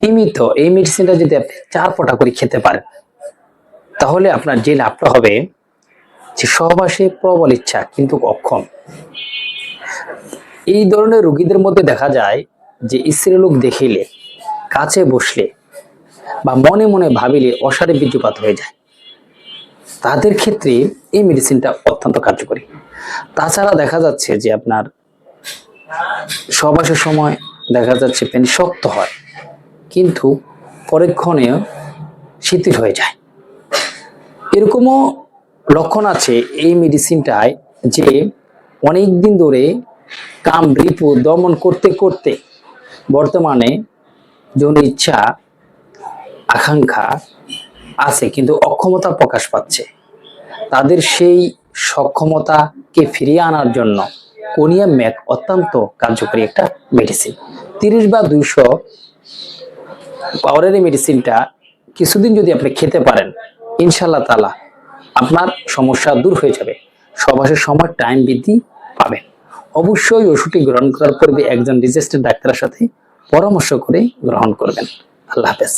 সীমিত এই মেডিসিনটা যদি আপনি 4 ফোঁটা করে খেতে পারেন, তাহলে আপনার যে লাভটা হবে যে সহবাসে প্রবল ইচ্ছা কিন্তু অক্ষম, এই ধরনের রোগীদের মধ্যে দেখা যায় যে স্ত্রীলোক দেখিলে, কাছে বসলে বা মনে মনে ভাবিলে অসারে বীর্যপাত হয়ে যায়, তাদের ক্ষেত্রে এই মেডিসিনটা অত্যন্ত কার্যকরী। তাছাড়া দেখা যাচ্ছে যে আপনার সহবাসের সময় দেখা যাচ্ছে পেনি শক্ত হয় কিন্তু পরক্ষণে শিথিল হয়ে যায়। এরকমও লক্ষণ আছে এই মেডিসিনটায় যে অনেক দিন ধরে কাম রিপু দমন করতে করতে বর্তমানে যৌন ইচ্ছা আকাঙ্ক্ষা আছে কিন্তু অক্ষমতা প্রকাশ পাচ্ছে, তাদের সেই সক্ষমতাকে ফিরিয়ে আনার জন্য কোনিয়াম ম্যাক অত্যন্ত কার্যকরী একটা মেডিসিন। 30 বা 200 পাওয়ারের এই মেডিসিনটা কিছুদিন যদি আপনি খেতে পারেন, ইনশাআল্লাহ তাআলা আপনার সমস্যা দূর হয়ে যাবে, সহবাসের সময় টাইম বৃদ্ধি পাবেন। অবশ্যই ওষুধটি গ্রহণ করার পূর্বে একজন রেজিস্টার্ড ডাক্তারের সাথে পরামর্শ করে গ্রহণ করবেন। আল্লাহ হাফেজ।